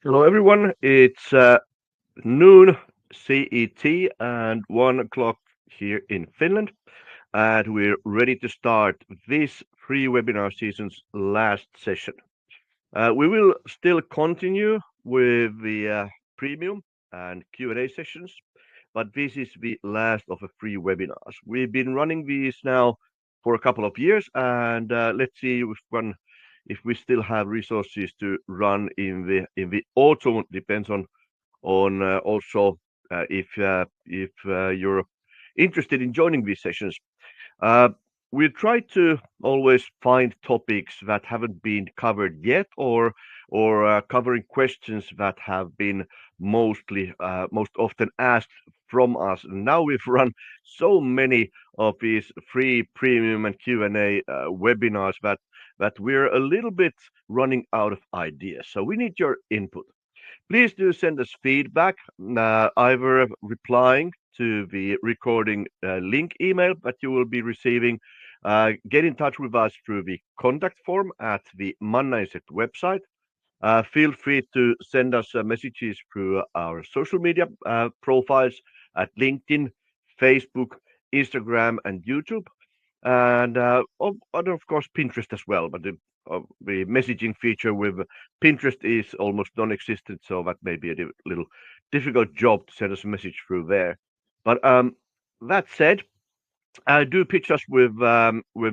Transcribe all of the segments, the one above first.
Hello, everyone. It's noon CET and 1 o'clock here in Finland, and we're ready to start this free webinar season's last session. We will still continue with the premium and Q&A sessions, but this is the last of the free webinars. We've been running these now for a couple of years, and let's see if we still have resources to run in the autumn. Depends on also if you're interested in joining these sessions. Uh, we try to always find topics that haven't been covered yet, or covering questions that have been most often asked from us. Now we've run so many of these free premium and Q&A webinars that we're a little bit running out of ideas. So we need your input. Please do send us feedback, either replying to the recording link email that you will be receiving. Get in touch with us through the contact form at the Manna Insect website. Feel free to send us messages through our social media profiles at LinkedIn, Facebook, Instagram, and YouTube, and of course Pinterest as well. But the messaging feature with Pinterest is almost non-existent, so that may be a little difficult job to send us a message through there. But that said, do pitch us with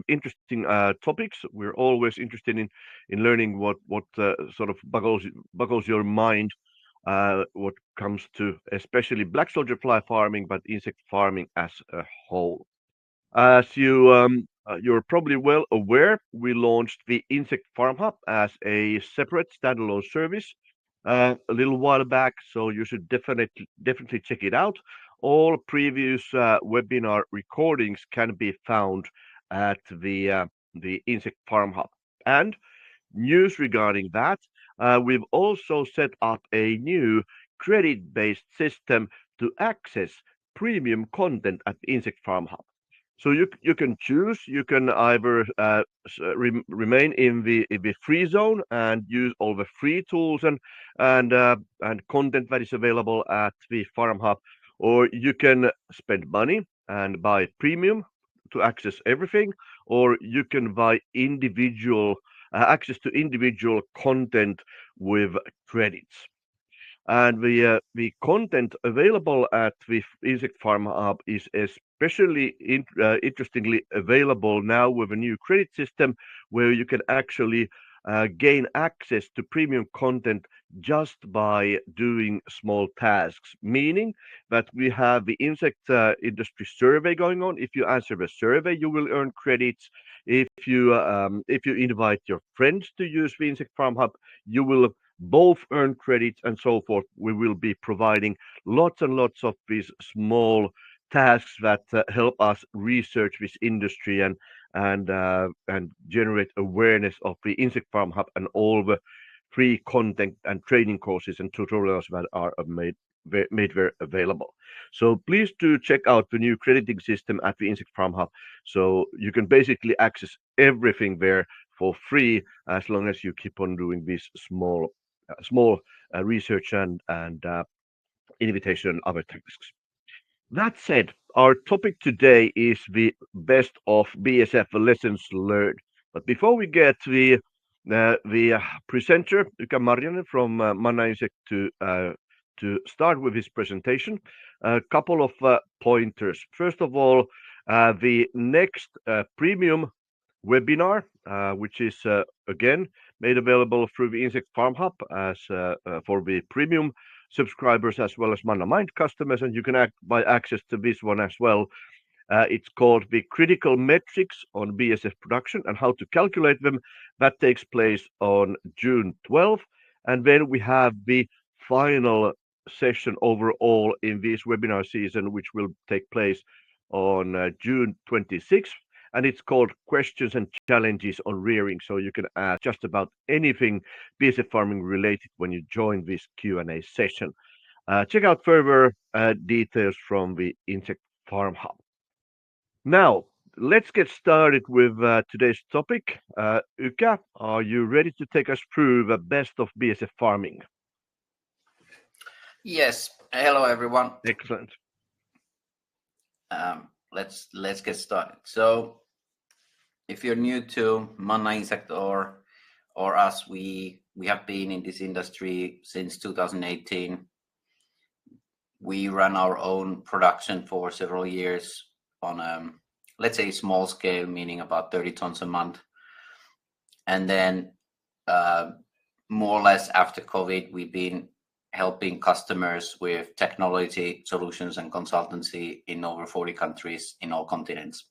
interesting topics. We're always interested in learning what sort of buggles your mind what comes to especially black soldier fly farming, but insect farming as a whole. As you're probably well aware, we launched the Insect Farm Hub as a separate standalone service a little while back, so you should definitely check it out. All previous webinar recordings can be found at the Insect Farm Hub. And news regarding that, we've also set up a new credit-based system to access premium content at the Insect Farm Hub. So you can choose. You can either remain in the free zone and use all the free tools and content that is available at the Farm Hub, or you can spend money and buy premium to access everything, or you can buy individual access to individual content with credits. And the content available at the Insect Farm Hub is especially interestingly available now with a new credit system where you can actually gain access to premium content just by doing small tasks, meaning that we have the insect industry survey going on. If you answer the survey, you will earn credits. If you invite your friends to use the Insect Farm Hub, you will both earn credits and so forth. We will be providing lots and lots of these small tasks that help us research this industry and generate awareness of the Insect Farm Hub and all the free content and training courses and tutorials that are made there available. So please do check out the new crediting system at the Insect Farm Hub. So you can basically access everything there for free as long as you keep on doing these small research and invitation and other tasks. That said, our topic today is the best of BSF lessons learned. But before we get the presenter, Ika Marjanen from Manna Insect to start with his presentation, a couple of pointers. First of all, the next premium webinar, which is again made available through the Insect Farm Hub as for the premium subscribers as well as Manna Mind customers, and you can buy access to this one as well. It's called the Critical Metrics on BSF Production and How to Calculate Them. That takes place on June 12th, and then we have the final session overall in this webinar season, which will take place on June 26th. And it's called Questions and Challenges on Rearing. So you can ask just about anything BSF farming related when you join this Q&A session. Check out further details from the Insect Farm Hub. Now, let's get started with today's topic. Ika, are you ready to take us through the best of BSF farming? Yes. Hello, everyone. Excellent. Let's get started. So, if you're new to Manna Insect or us, we have been in this industry since 2018. We run our own production for several years on let's say small scale, meaning about 30 tons a month, and then uh, more or less after COVID, we've been helping customers with technology solutions and consultancy in over 40 countries in all continents.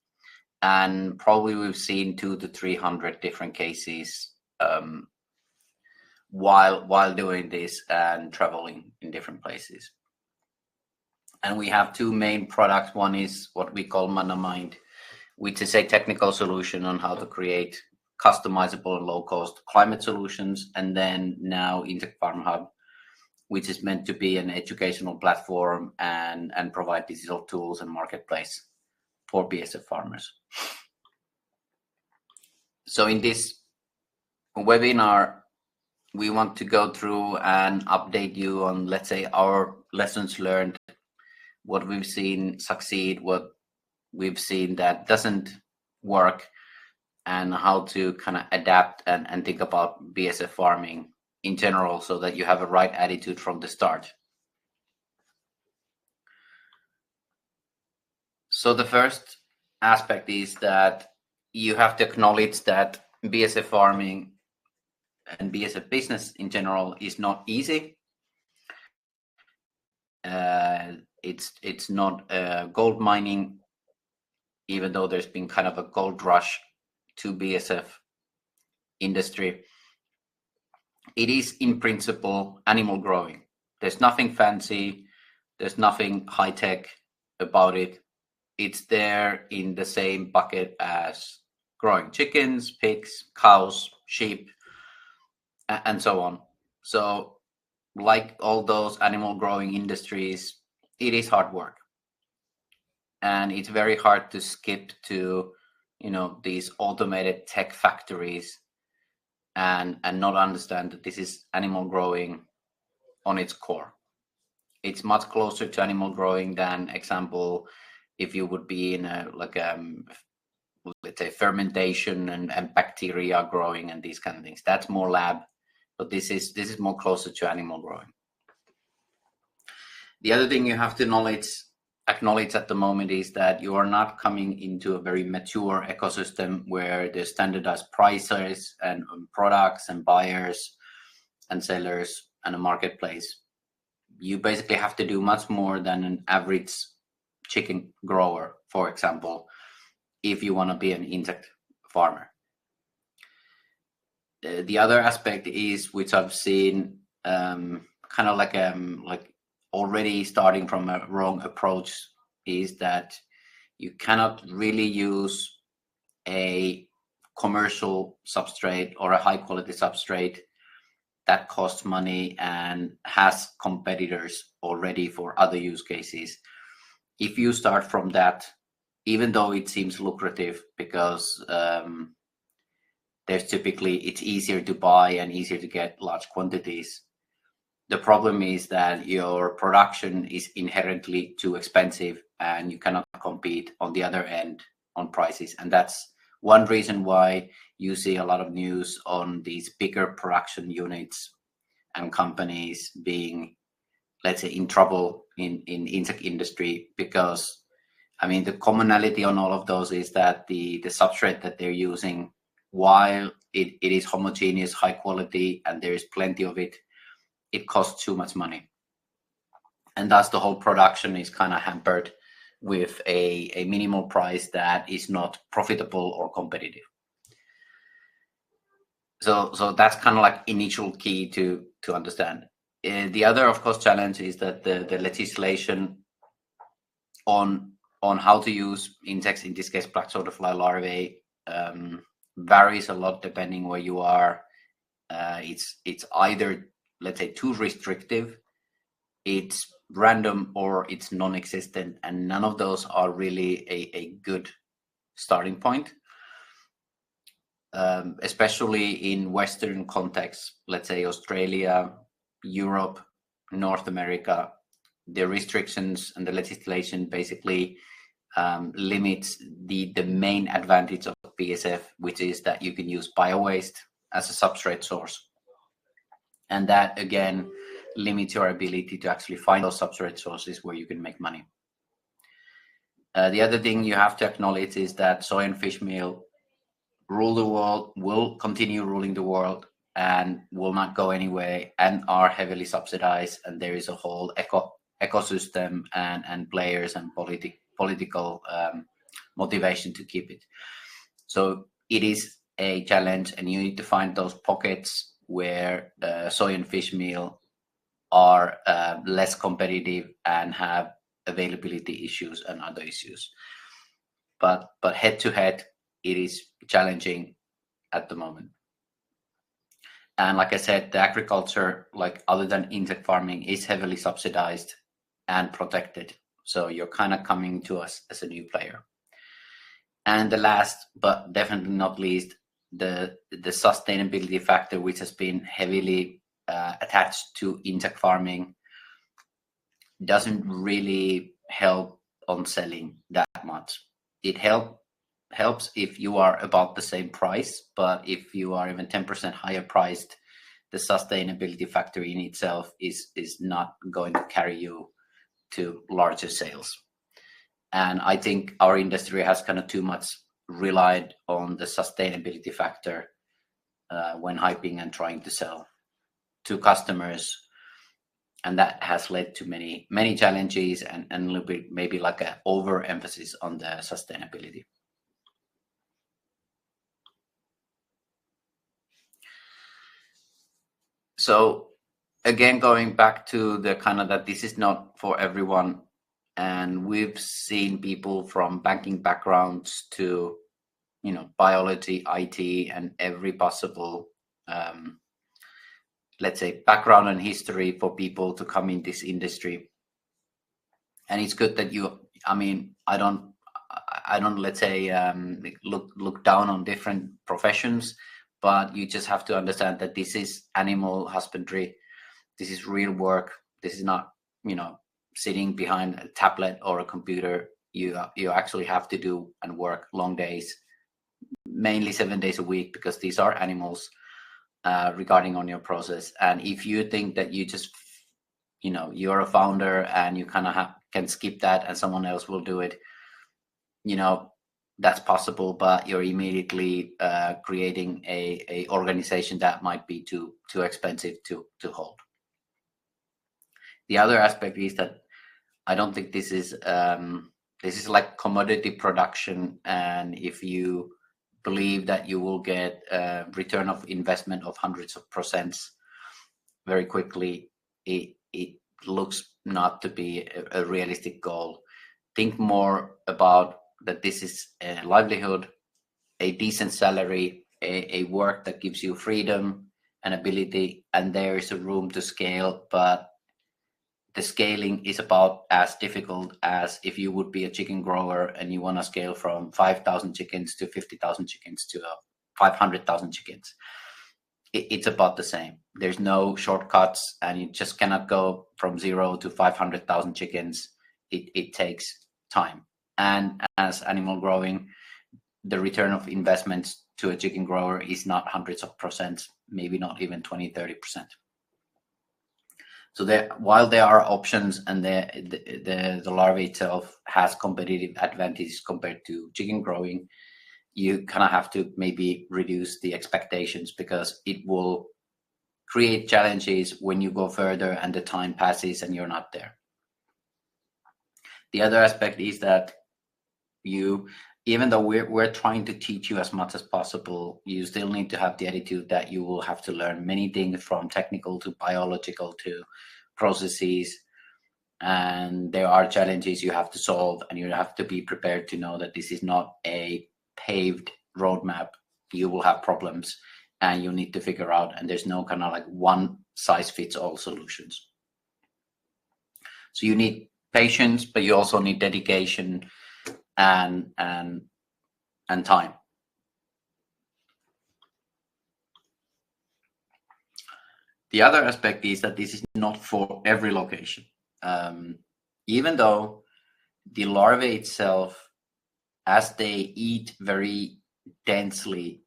And probably we've seen 200 to 300 different cases while doing this and traveling in different places. And we have two main products. One is what we call Manna Mind, which is a technical solution on how to create customizable and low-cost climate solutions. And then now Insect Farm Hub, which is meant to be an educational platform and provide digital tools and marketplace for BSF farmers. So in this webinar, we want to go through and update you on, let's say, our lessons learned, what we've seen succeed, what we've seen that doesn't work, and how to kind of adapt and think about BSF farming in general so that you have a right attitude from the start. So the first aspect is that you have to acknowledge that BSF farming and BSF business in general is not easy. It's not gold mining, even though there's been kind of a gold rush to BSF industry. It is in principle animal growing. There's nothing fancy, there's nothing high tech about it. It's there in the same bucket as growing chickens, pigs, cows, sheep, and so on. So, like all those animal growing industries, it is hard work. And it's very hard to skip to, these automated tech factories and not understand that this is animal growing on its core. It's much closer to animal growing than, example, if you would be in a let's say fermentation and bacteria growing and these kind of things. That's more lab, but this is more closer to animal growing. The other thing you have to acknowledge at the moment is that you are not coming into a very mature ecosystem where there's standardized prices and products and buyers and sellers and a marketplace. You basically have to do much more than an average chicken grower, for example, if you want to be an insect farmer. The other aspect is, which I've seen kind of like already starting from a wrong approach, is that you cannot really use a commercial substrate or a high quality substrate that costs money and has competitors already for other use cases. If you start from that, even though it seems lucrative because it's easier to buy and easier to get large quantities, the problem is that your production is inherently too expensive and you cannot compete on the other end on prices. And that's one reason why you see a lot of news on these bigger production units and companies being, let's say, in trouble in insect industry, because the commonality on all of those is that the substrate that they're using, while it is homogeneous, high quality, and there is plenty of it, it costs too much money. And thus the whole production is kind of hampered with a minimal price that is not profitable or competitive. So that's kind of like initial key to understand. The other, of course, challenge is that the legislation on how to use insects, in this case black soda fly larvae, varies a lot depending where you are. It's either, let's say, too restrictive, it's random, or it's non-existent, and none of those are really a good starting point. Especially in Western contexts, let's say Australia, Europe, North America, the restrictions and the legislation basically limits the main advantage of BSF, which is that you can use biowaste as a substrate source. And that again limits your ability to actually find those substrate sources where you can make money. The other thing you have to acknowledge is that soy and fish meal rule the world, will continue ruling the world, and will not go anywhere, and are heavily subsidized. And there is a whole ecosystem and players and political motivation to keep it. So it is a challenge, and you need to find those pockets where soy and fish meal are less competitive and have availability issues and other issues. But head to head, it is challenging at the moment. And like I said, the agriculture, like other than insect farming, is heavily subsidized and protected. So you're kind of coming to us as a new player. And the last, but definitely not least, the sustainability factor, which has been heavily attached to insect farming, doesn't really help on selling that much. It helps if you are about the same price, but if you are even 10% higher priced, the sustainability factor in itself is not going to carry you to larger sales. And I think our industry has kind of too much relied on the sustainability factor when hyping and trying to sell to customers. And that has led to many challenges and a little bit maybe like an overemphasis on the sustainability. So again, going back to the kind of that this is not for everyone. And we've seen people from banking backgrounds to, biology, IT, and every possible, let's say, background and history for people to come in this industry. And it's good that I don't, let's say, look down on different professions, but you just have to understand that this is animal husbandry. This is real work. This is not, sitting behind a tablet or a computer. You actually have to do and work long days, mainly 7 days a week, because these are animals, regarding on your process. And if you think that you just, you're a founder and you kind of can skip that and someone else will do it, that's possible, but you're immediately creating a organization that might be too expensive to hold. The other aspect is that I don't think this is like commodity production, and if you believe that you will get a return of investment of hundreds of percents very quickly, it looks not to be a realistic goal. Think more about that this is a livelihood, a decent salary, a work that gives you freedom and ability, and there is a room to scale, but the scaling is about as difficult as if you would be a chicken grower and you want to scale from 5,000 chickens to 50,000 chickens to 500,000 chickens. It's about the same. There's no shortcuts, and you just cannot go from 0 to 500,000 chickens. It takes time. And as animal growing, the return of investments to a chicken grower is not hundreds of percent, maybe not even 20-30%. So while there are options, and the larvae itself has competitive advantages compared to chicken growing, you kind of have to maybe reduce the expectations, because it will create challenges when you go further and the time passes and you're not there. The other aspect is that even though we're trying to teach you as much as possible, you still need to have the attitude that you will have to learn many things, from technical to biological to processes, and there are challenges you have to solve, and you have to be prepared to know that this is not a paved roadmap. You will have problems and you need to figure out, and there's no kind of like one size fits all solutions. So you need patience, but you also need dedication and time. The other aspect is that this is not for every location. Even though the larvae itself, as they eat very densely,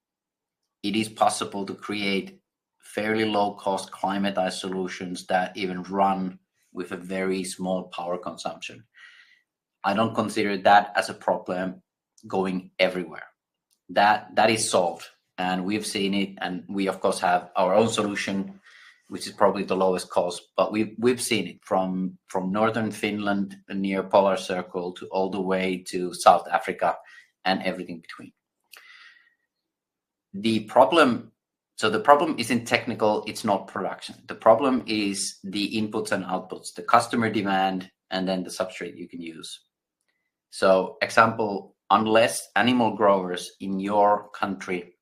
it is possible to create fairly low-cost climatized solutions that even run with a very small power consumption. I don't consider that as a problem going everywhere. That is solved, and we've seen it, and we of course have our own solution, which is probably the lowest cost, but we've seen it from northern Finland near Polar Circle to all the way to South Africa and everything between. The problem isn't technical, it's not production. The problem is the inputs and outputs, the customer demand, and then the substrate you can use. So example, unless animal growers in your country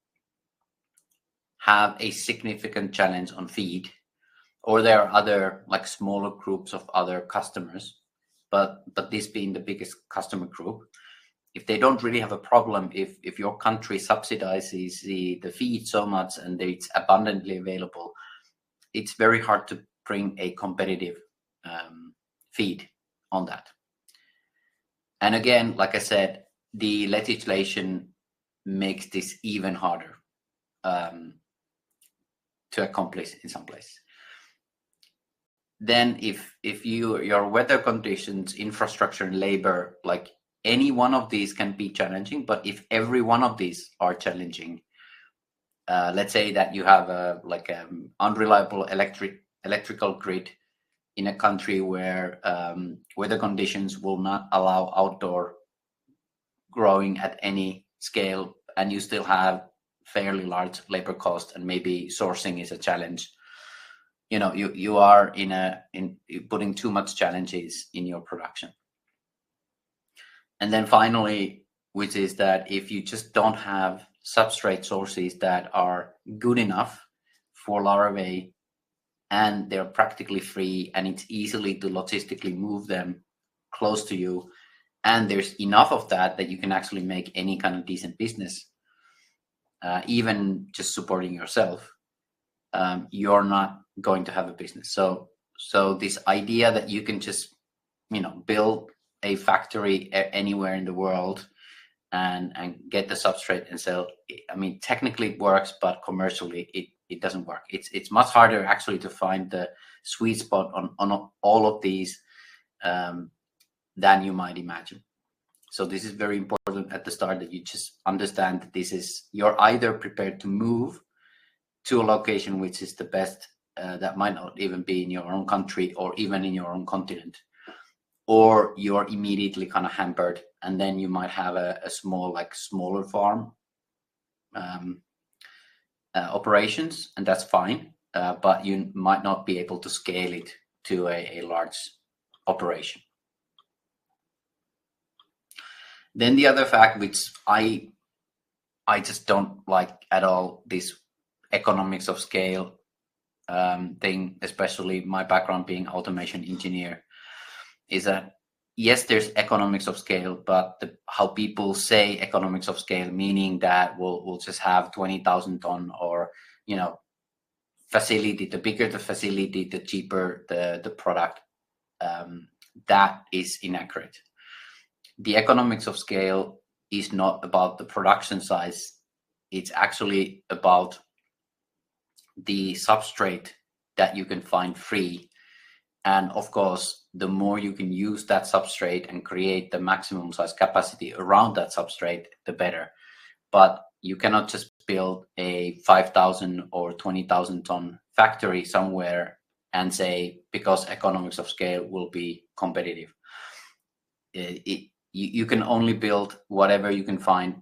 have a significant challenge on feed, or there are other like smaller groups of other customers, but this being the biggest customer group, if they don't really have a problem, if your country subsidizes the feed so much and it's abundantly available, it's very hard to bring a competitive feed on that. And again, like I said, the legislation makes this even harder to accomplish in some places. Then if your weather conditions, infrastructure, and labor, like any one of these can be challenging, but if every one of these are challenging, let's say that you have a unreliable electrical grid in a country where weather conditions will not allow outdoor growing at any scale, and you still have fairly large labor cost, and maybe sourcing is a challenge. You are in putting too much challenges in your production. And then finally, which is that if you just don't have substrate sources that are good enough for larvae, and they're practically free, and it's easily to logistically move them close to you, and there's enough of that you can actually make any kind of decent business, even just supporting yourself, you're not going to have a business. So this idea that you can just build a factory anywhere in the world and get the substrate and sell, I mean, technically it works, but commercially it doesn't work. It's much harder actually to find the sweet spot on all of these than you might imagine. So this is very important at the start, that you just understand that you're either prepared to move to a location which is the best, that might not even be in your own country or even in your own continent, or you're immediately kind of hampered, and then you might have a smaller farm operations, and that's fine, but you might not be able to scale it to a large operation. Then the other fact, which I just don't like at all, this economics of scale thing, especially my background being automation engineer, is that yes, there's economics of scale, but how people say economics of scale, meaning that we'll just have 20,000 ton or facility. The bigger the facility, the cheaper the product. That is inaccurate. The economics of scale is not about the production size. It's actually about the substrate that you can find free. And of course, the more you can use that substrate and create the maximum size capacity around that substrate, the better. But you cannot just build a 5,000 or 20,000 ton factory somewhere and say, because economics of scale will be competitive. You can only build whatever you can find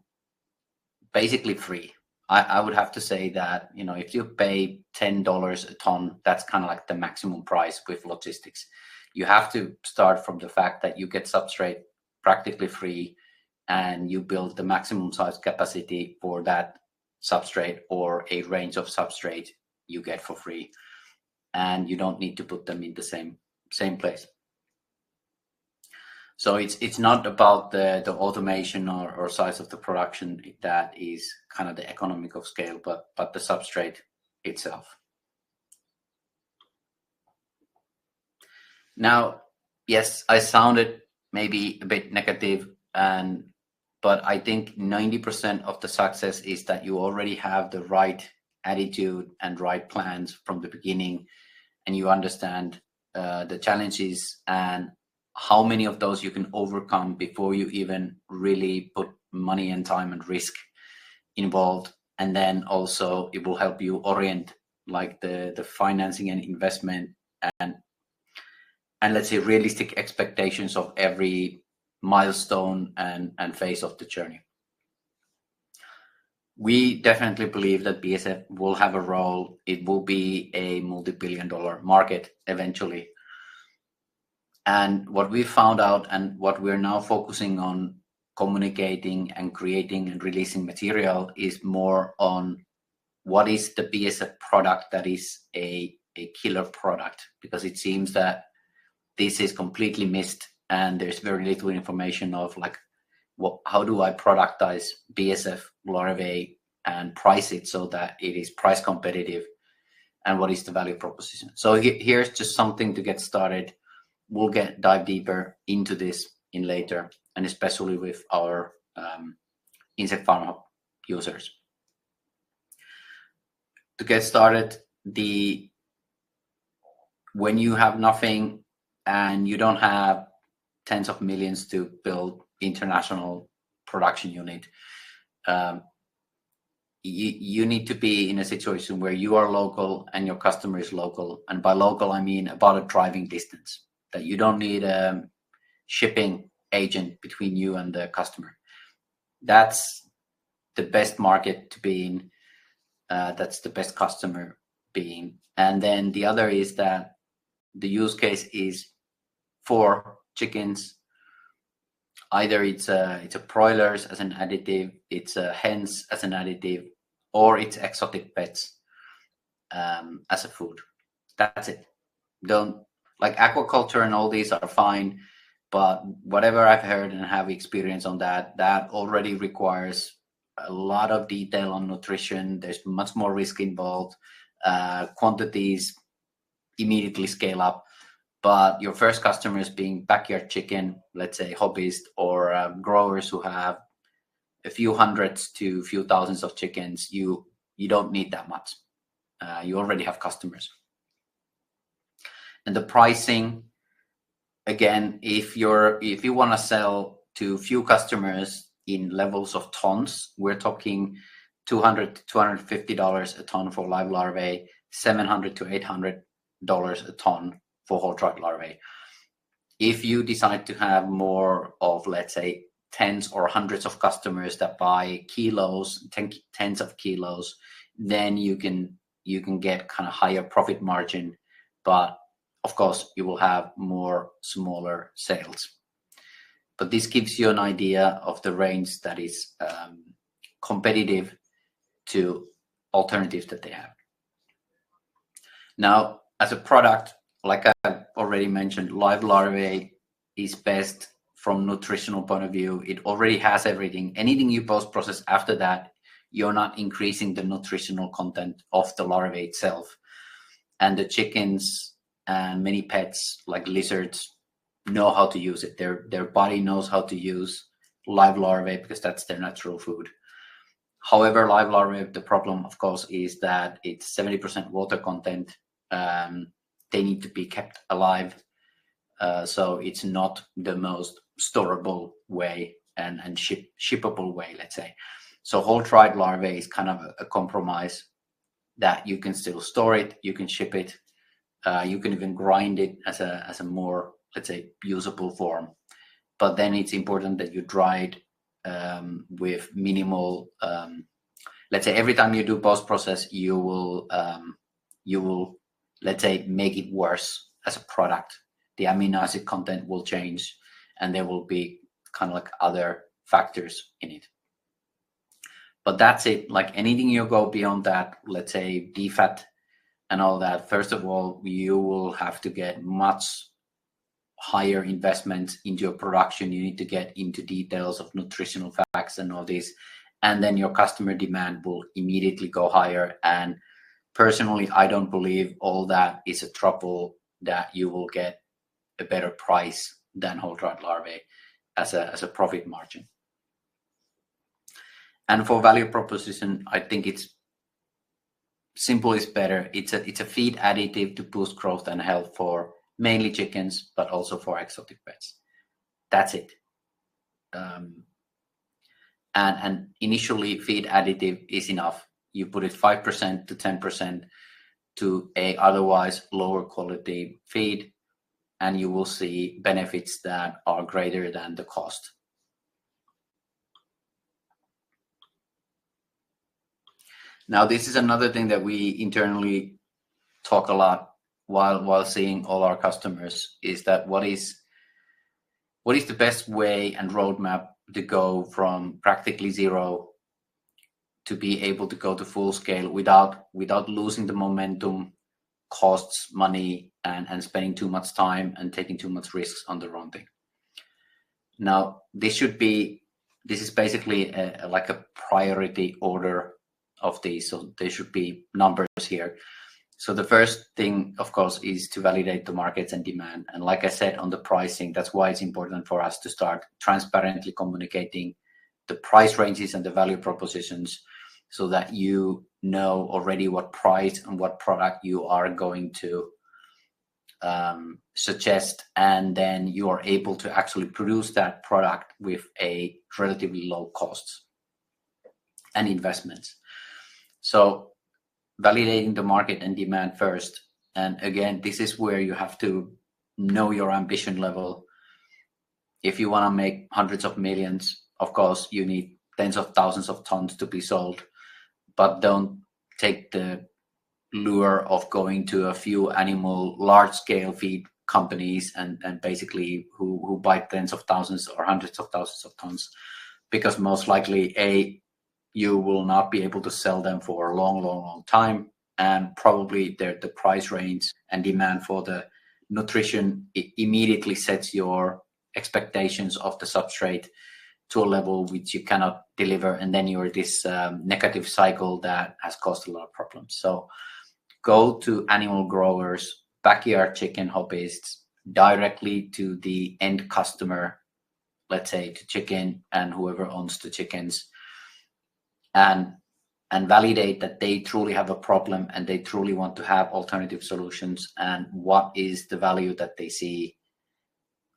basically free. I would have to say that, if you pay $10 a ton, that's kind of like the maximum price with logistics. You have to start from the fact that you get substrate practically free, and you build the maximum size capacity for that substrate or a range of substrate you get for free. And you don't need to put them in the same place. So it's not about the automation or size of the production that is kind of the economic of scale, but the substrate itself. Now, yes, I sounded maybe a bit negative, but I think 90% of the success is that you already have the right attitude and right plans from the beginning, and you understand the challenges and how many of those you can overcome before you even really put money and time and risk involved. And then also it will help you orient like the financing and investment and let's say realistic expectations of every milestone and phase of the journey. We definitely believe that BSF will have a role. It will be a multi-billion-dollar market eventually. And what we found out and what we're now focusing on communicating and creating and releasing material is more on what is the BSF product that is a killer product, because it seems that this is completely missed and there's very little information of like how do I productize BSF larvae and price it so that it is price competitive, and what is the value proposition. So here's just something to get started. We'll dive deeper into this in later, and especially with our insect farm users. To get started, when you have nothing and you don't have tens of millions to build international production unit, you need to be in a situation where you are local and your customer is local. And by local, I mean about a driving distance, that you don't need a shipping agent between you and the customer. That's the best market to be in. That's the best customer being. And then the other is that the use case is for chickens. Either it's a broilers as an additive, it's a hens as an additive, or it's exotic pets as a food. That's it. Don't like aquaculture and all these are fine, but whatever I've heard and have experience on that already requires a lot of detail on nutrition. There's much more risk involved. Quantities immediately scale up. But your first customers being backyard chicken, let's say hobbyist, or growers who have a few hundreds to a few thousands of chickens, you don't need that much. You already have customers. And the pricing, again, if you want to sell to few customers in levels of tons, we're talking $200 to $250 a ton for live larvae, $700 to $800 a ton for whole tried larvae. If you decide to have more of, let's say, tens or hundreds of customers that buy kilos, tens of kilos, then you can get kind of higher profit margin, but of course you will have more smaller sales. But this gives you an idea of the range that is competitive to alternatives that they have. Now, as a product, like I already mentioned, live larvae is best from nutritional point of view. It already has everything. Anything you post-process after that, you're not increasing the nutritional content of the larvae itself. And the chickens and many pets like lizards know how to use it. Their body knows how to use live larvae because that's their natural food. However, live larvae, the problem, of course, is that it's 70% water content. They need to be kept alive. So it's not the most storable way and shippable way, let's say. So whole tried larvae is kind of a compromise that you can still store it, you can ship it, you can even grind it as a more, let's say, usable form. But then it's important that you dry it with minimal, let's say every time you do post-process, you will, let's say, make it worse as a product. The amino acid content will change and there will be kind of like other factors in it. But that's it. Like anything you go beyond that, let's say DFAT and all that, first of all, you will have to get much higher investments into your production. You need to get into details of nutritional facts and all this. And then your customer demand will immediately go higher. And personally, I don't believe all that is a trouble that you will get a better price than whole dried larvae as a profit margin. And for value proposition, I think it's simple is better. It's a feed additive to boost growth and health for mainly chickens, but also for exotic pets. That's it. And initially, feed additive is enough. You put it 5% to 10% to a otherwise lower quality feed, and you will see benefits that are greater than the cost. Now, this is another thing that we internally talk a lot while seeing all our customers, is that what is the best way and roadmap to go from practically zero to be able to go to full scale without losing the momentum, costs, money, and spending too much time and taking too much risks on the wrong thing. Now, this is basically like a priority order of these. So there should be numbers here. So the first thing, of course, is to validate the markets and demand. And like I said, on the pricing, that's why it's important for us to start transparently communicating the price ranges and the value propositions, so that you know already what price and what product you are going to suggest, and then you are able to actually produce that product with a relatively low costs and investments. So validating the market and demand first. And again, this is where you have to know your ambition level. If you want to make hundreds of millions, of course, you need tens of thousands of tons to be sold, but don't take the lure of going to a few animal large scale feed companies and basically who buy tens of thousands or hundreds of thousands of tons, because most likely you will not be able to sell them for a long time, and probably the price range and demand for the nutrition immediately sets your expectations of the substrate to a level which you cannot deliver, and then you're this negative cycle that has caused a lot of problems. So go to animal growers, backyard chicken hobbyists, directly to the end customer, let's say to chicken and whoever owns the chickens, and validate that they truly have a problem and they truly want to have alternative solutions, and what is the value that they see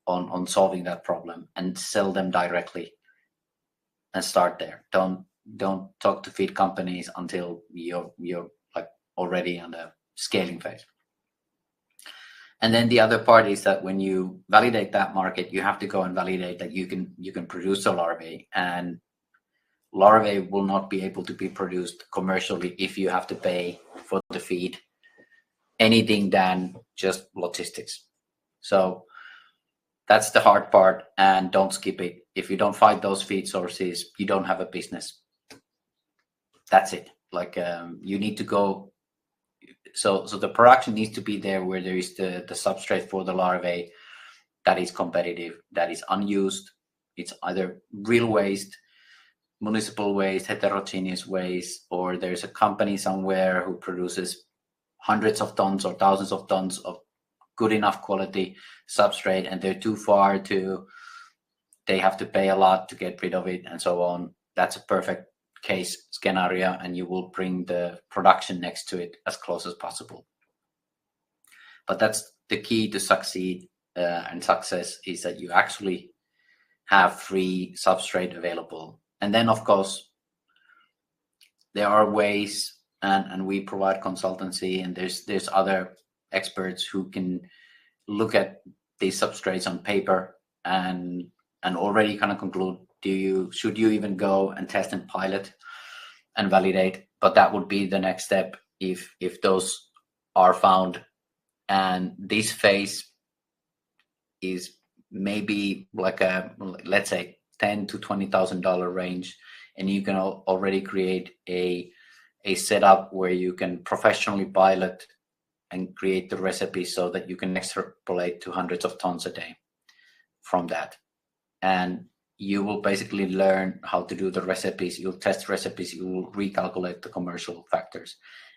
on solving that problem, and sell them directly and start there. Don't talk to feed companies until you're like already on the scaling phase. And then the other part is that when you validate that market, you have to go and validate that you can produce the larvae, and larvae will not be able to be produced commercially if you have to pay for the feed anything than just logistics. So that's the hard part, and don't skip it. If you don't find those feed sources, you don't have a business. That's it. Like you need to go. So the production needs to be there where there is the substrate for the larvae that is competitive, that is unused. It's either real waste, municipal waste, heterogeneous waste, or there's a company somewhere who produces hundreds of tons or thousands of tons of good enough quality substrate, and they're too far they have to pay a lot to get rid of it and so on. That's a perfect case scenario, and you will bring the production next to it as close as possible. But that's the key to succeed and success, is that you actually have free substrate available. And then, of course, there are ways, and we provide consultancy, and there's other experts who can look at these substrates on paper and already kind of conclude, should you even go and test and pilot and validate? But that would be the next step if those are found. And this phase is maybe like let's say $10,000 to $20,000 range, and you can already create a setup where you can professionally pilot and create the recipe so that you can extrapolate to hundreds of tons a day from that. And you will basically learn how to do the recipes. You'll test recipes, you will recalculate the commercial factors,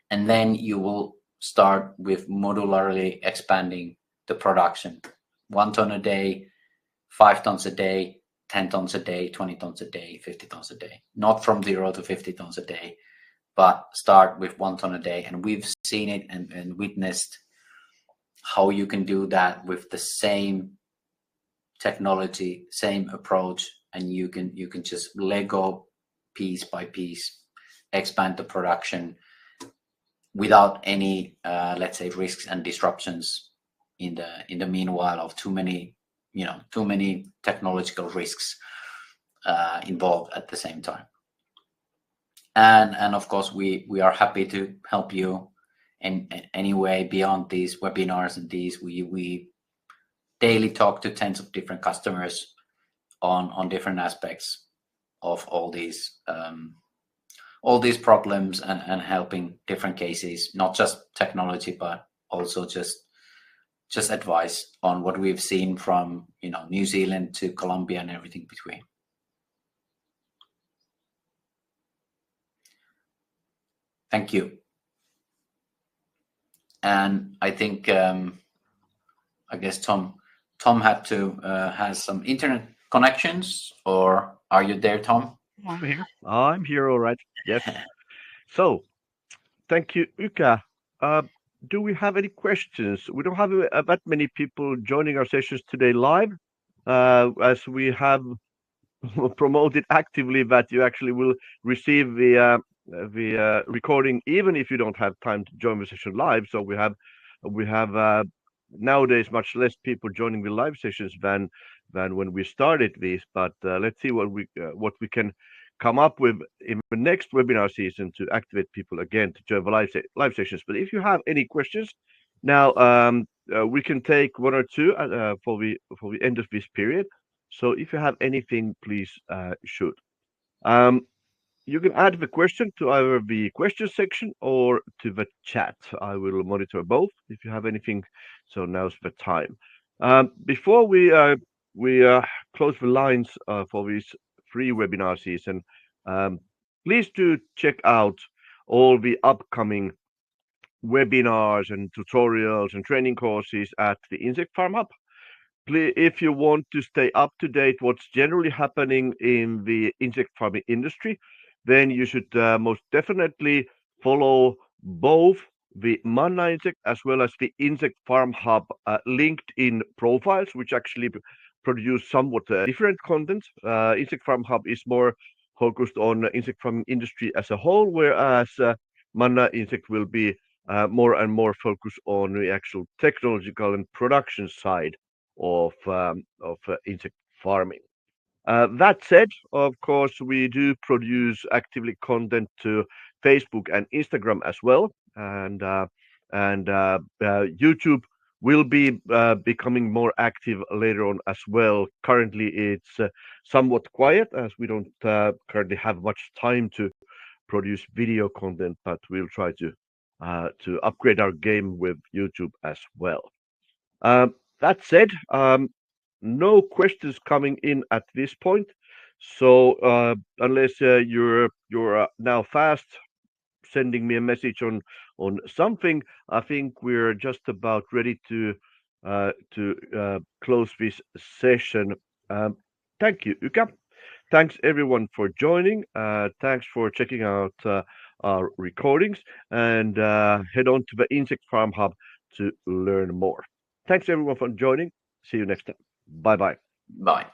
and then you will start with modularly expanding the production. 1 ton a day, 5 tons a day, 10 tons a day, 20 tons a day, 50 tons a day. Not from 0 to 50 tons a day, but start with 1 ton a day. And we've seen it and witnessed how you can do that with the same technology, same approach, and you can just Lego piece by piece expand the production without any let's say risks and disruptions in the meanwhile of too many technological risks involved at the same time. And of course we are happy to help you in any way beyond these webinars and these. We daily talk to tens of different customers on different aspects of all these problems and helping different cases, not just technology, but also just advice on what we've seen from New Zealand to Colombia and everything between. Thank you. And I think I guess Tom had to has some internet connections, or are you there, Tom? I'm here, all right. Yes. So, thank you, Uka. Do we have any questions? We don't have that many people joining our sessions today live, as we have promoted actively that you actually will receive the recording even if you don't have time to join the session live. So we have nowadays much less people joining the live sessions than when we started this. But let's see what we can come up with in the next webinar season to activate people again to join the live sessions. But if you have any questions now, we can take one or two for the end of this period. So if you have anything, please shoot. You can add the question to either the question section or to the chat. I will monitor both if you have anything. So now's the time. Before we close the lines for this free webinar season, please do check out all the upcoming webinars and tutorials and training courses at the Insect Farm Hub. If you want to stay up to date what's generally happening in the insect farming industry, then you should most definitely follow both the Manna Insect as well as the Insect Farm Hub LinkedIn profiles, which actually produce somewhat different content. Insect Farm Hub is more focused on insect farming industry as a whole, whereas Manna Insect will be more and more focused on the actual technological and production side of insect farming. That said, of course, we do produce actively content to Facebook and Instagram as well, and YouTube will be becoming more active later on as well. Currently, it's somewhat quiet as we don't currently have much time to produce video content, but we'll try to upgrade our game with YouTube as well. That said, no questions coming in at this point. So unless you're now fast sending me a message on something, I think we're just about ready to close this session. Thank you, Uka. Thanks everyone for joining. Thanks for checking out our recordings, and head on to the Insect Farm Hub to learn more. Thanks everyone for joining. See you next time. Bye bye. Bye.